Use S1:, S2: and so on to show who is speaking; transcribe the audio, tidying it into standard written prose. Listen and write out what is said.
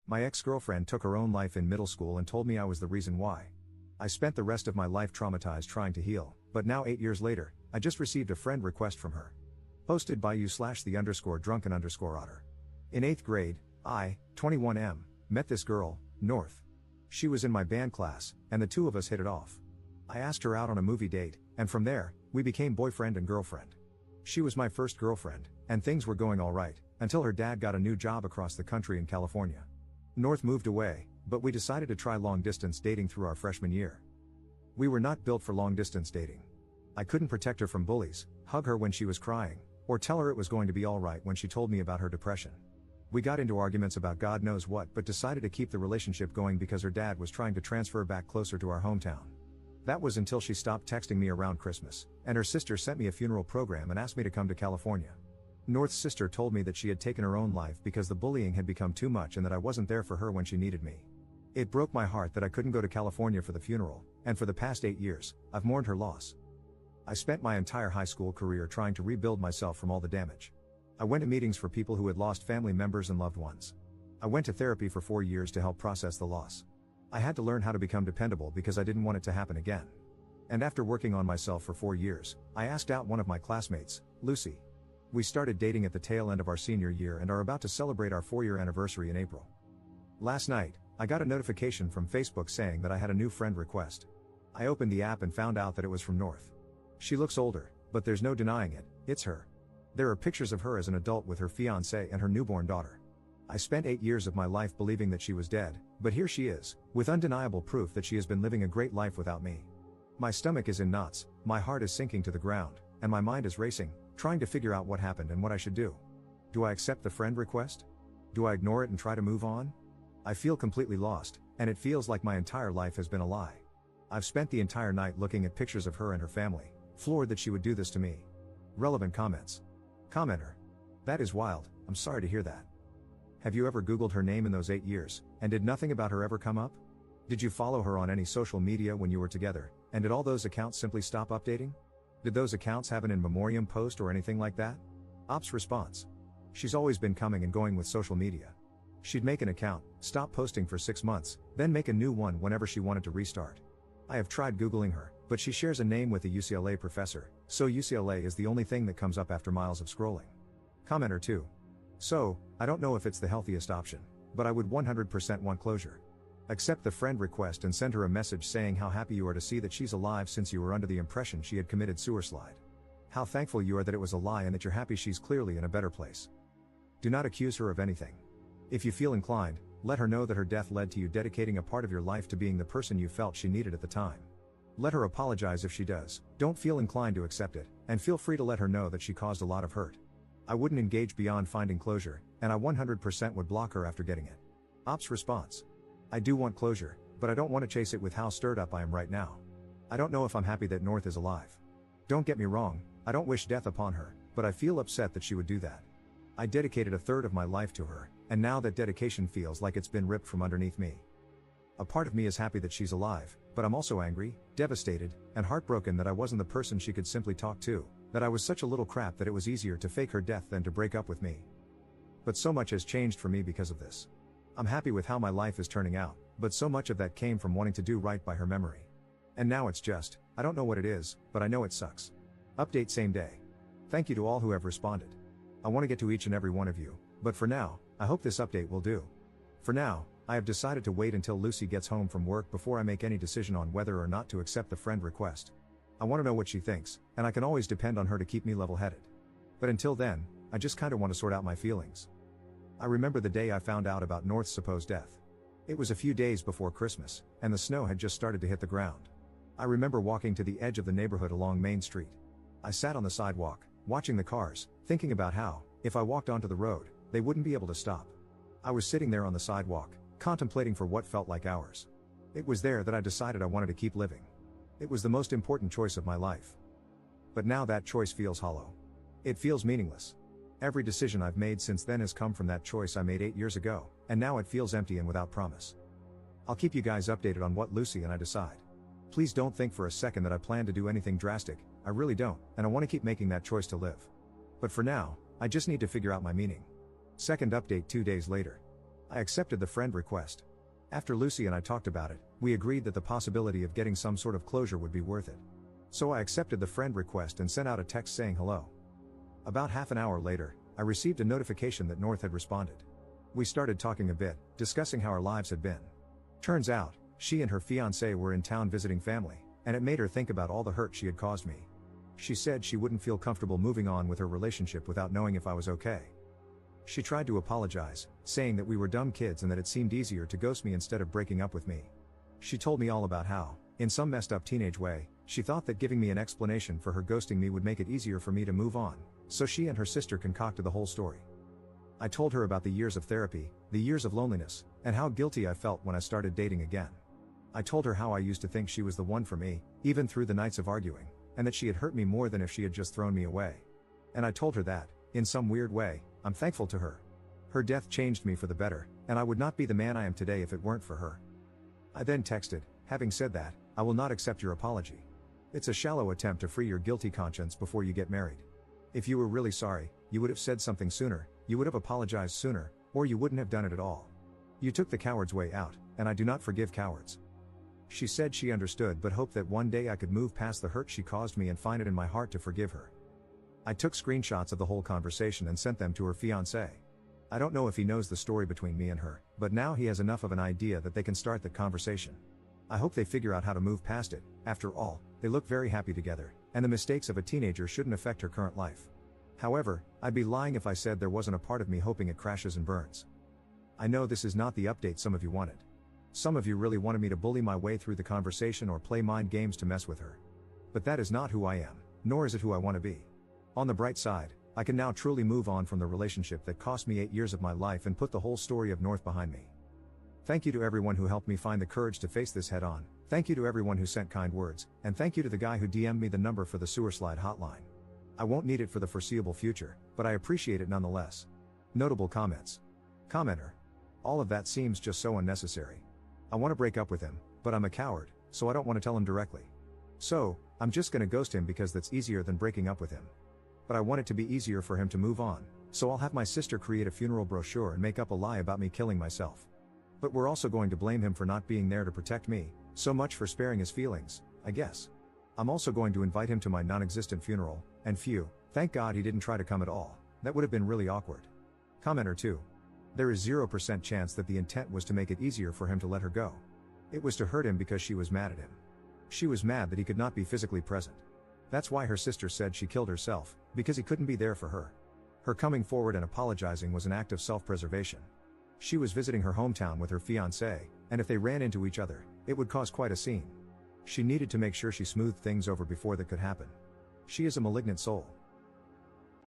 S1: My ex-girlfriend took her own life in middle school and told me I was the reason why. I spent the rest of my life traumatized trying to heal, but now 8 years later, I just received a friend request from her. Posted by you/the_drunken_otter. In 8th grade, I, 21M, met this girl, North. She was in my band class, and the two of us hit it off. I asked her out on a movie date, and from there, we became boyfriend and girlfriend. She was my first girlfriend, and things were going alright, until her dad got a new job across the country in California. North moved away, but we decided to try long-distance dating through our freshman year. We were not built for long-distance dating. I couldn't protect her from bullies, hug her when she was crying, or tell her it was going to be alright when she told me about her depression. We got into arguments about God knows what but decided to keep the relationship going because her dad was trying to transfer back closer to our hometown. That was until she stopped texting me around Christmas, and her sister sent me a funeral program and asked me to come to California. North's sister told me that she had taken her own life because the bullying had become too much and that I wasn't there for her when she needed me. It broke my heart that I couldn't go to California for the funeral, and for the past 8 years, I've mourned her loss. I spent my entire high school career trying to rebuild myself from all the damage. I went to meetings for people who had lost family members and loved ones. I went to therapy for 4 years to help process the loss. I had to learn how to become dependable because I didn't want it to happen again. And after working on myself for 4 years, I asked out one of my classmates, Lucy. We started dating at the tail end of our senior year and are about to celebrate our 4-year anniversary in April. Last night, I got a notification from Facebook saying that I had a new friend request. I opened the app and found out that it was from North. She looks older, but there's no denying it, it's her. There are pictures of her as an adult with her fiancé and her newborn daughter. I spent 8 years of my life believing that she was dead, but here she is, with undeniable proof that she has been living a great life without me. My stomach is in knots, my heart is sinking to the ground, and my mind is racing, trying to figure out what happened and what I should do. Do I accept the friend request? Do I ignore it and try to move on? I feel completely lost, and it feels like my entire life has been a lie. I've spent the entire night looking at pictures of her and her family, floored that she would do this to me. Relevant comments. Commenter. That is wild, I'm sorry to hear that. Have you ever Googled her name in those 8 years, and did nothing about her ever come up? Did you follow her on any social media when you were together, and did all those accounts simply stop updating? Did those accounts have an in memoriam post or anything like that? Ops response. She's always been coming and going with social media. She'd make an account, stop posting for 6 months, then make a new one whenever she wanted to restart. I have tried Googling her, but she shares a name with a UCLA professor, so UCLA is the only thing that comes up after miles of scrolling. Commenter 2. So, I don't know if it's the healthiest option, but I would 100% want closure. Accept the friend request and send her a message saying how happy you are to see that she's alive since you were under the impression she had committed suicide. How thankful you are that it was a lie and that you're happy she's clearly in a better place. Do not accuse her of anything. If you feel inclined, let her know that her death led to you dedicating a part of your life to being the person you felt she needed at the time. Let her apologize if she does, don't feel inclined to accept it, and feel free to let her know that she caused a lot of hurt. I wouldn't engage beyond finding closure, and I 100% would block her after getting it. Ops response. I do want closure, but I don't want to chase it with how stirred up I am right now. I don't know if I'm happy that North is alive. Don't get me wrong, I don't wish death upon her, but I feel upset that she would do that. I dedicated a third of my life to her, and now that dedication feels like it's been ripped from underneath me. A part of me is happy that she's alive, but I'm also angry, devastated, and heartbroken that I wasn't the person she could simply talk to, that I was such a little crap that it was easier to fake her death than to break up with me. But so much has changed for me because of this. I'm happy with how my life is turning out, but so much of that came from wanting to do right by her memory. And now it's just, I don't know what it is, but I know it sucks. Update same day. Thank you to all who have responded. I want to get to each and every one of you, but for now, I hope this update will do. For now, I have decided to wait until Lucy gets home from work before I make any decision on whether or not to accept the friend request. I want to know what she thinks, and I can always depend on her to keep me level-headed. But until then, I just kinda want to sort out my feelings. I remember the day I found out about North's supposed death. It was a few days before Christmas, and the snow had just started to hit the ground. I remember walking to the edge of the neighborhood along Main Street. I sat on the sidewalk, watching the cars, thinking about how, if I walked onto the road, they wouldn't be able to stop. I was sitting there on the sidewalk, contemplating for what felt like hours. It was there that I decided I wanted to keep living. It was the most important choice of my life. But now that choice feels hollow. It feels meaningless. Every decision I've made since then has come from that choice I made 8 years ago, and now it feels empty and without promise. I'll keep you guys updated on what Lucy and I decide. Please don't think for a second that I plan to do anything drastic, I really don't, and I want to keep making that choice to live. But for now, I just need to figure out my meaning. Second update 2 days later. I accepted the friend request. After Lucy and I talked about it, we agreed that the possibility of getting some sort of closure would be worth it. So I accepted the friend request and sent out a text saying hello. About half an hour later, I received a notification that North had responded. We started talking a bit, discussing how our lives had been. Turns out, she and her fiancé were in town visiting family, and it made her think about all the hurt she had caused me. She said she wouldn't feel comfortable moving on with her relationship without knowing if I was okay. She tried to apologize, saying that we were dumb kids and that it seemed easier to ghost me instead of breaking up with me. She told me all about how, in some messed up teenage way, she thought that giving me an explanation for her ghosting me would make it easier for me to move on, so she and her sister concocted the whole story. I told her about the years of therapy, the years of loneliness, and how guilty I felt when I started dating again. I told her how I used to think she was the one for me, even through the nights of arguing, and that she had hurt me more than if she had just thrown me away. And I told her that, in some weird way, I'm thankful to her. Her death changed me for the better, and I would not be the man I am today if it weren't for her. I then texted, having said that, I will not accept your apology. It's a shallow attempt to free your guilty conscience before you get married. If you were really sorry, you would have said something sooner, you would have apologized sooner, or you wouldn't have done it at all. You took the coward's way out, and I do not forgive cowards. She said she understood but hoped that one day I could move past the hurt she caused me and find it in my heart to forgive her. I took screenshots of the whole conversation and sent them to her fiancé. I don't know if he knows the story between me and her, but now he has enough of an idea that they can start that conversation. I hope they figure out how to move past it. After all, they look very happy together, and the mistakes of a teenager shouldn't affect her current life. However, I'd be lying if I said there wasn't a part of me hoping it crashes and burns. I know this is not the update some of you wanted. Some of you really wanted me to bully my way through the conversation or play mind games to mess with her. But that is not who I am, nor is it who I want to be. On the bright side, I can now truly move on from the relationship that cost me 8 years of my life and put the whole story of North behind me. Thank you to everyone who helped me find the courage to face this head on. Thank you to everyone who sent kind words, and thank you to the guy who DM'd me the number for the sewer slide hotline. I won't need it for the foreseeable future, but I appreciate it nonetheless. Notable comments. Commenter. All of that seems just so unnecessary. I want to break up with him, but I'm a coward, so I don't want to tell him directly. So, I'm just gonna ghost him because that's easier than breaking up with him. But I want it to be easier for him to move on, so I'll have my sister create a funeral brochure and make up a lie about me killing myself. But we're also going to blame him for not being there to protect me, so much for sparing his feelings, I guess. I'm also going to invite him to my non-existent funeral, and phew, thank God he didn't try to come at all. That would have been really awkward. Commenter 2. There is 0% chance that the intent was to make it easier for him to let her go. It was to hurt him because she was mad at him. She was mad that he could not be physically present. That's why her sister said she killed herself, because he couldn't be there for her. Her coming forward and apologizing was an act of self-preservation. She was visiting her hometown with her fiancé, and if they ran into each other, it would cause quite a scene. She needed to make sure she smoothed things over before that could happen. She is a malignant soul.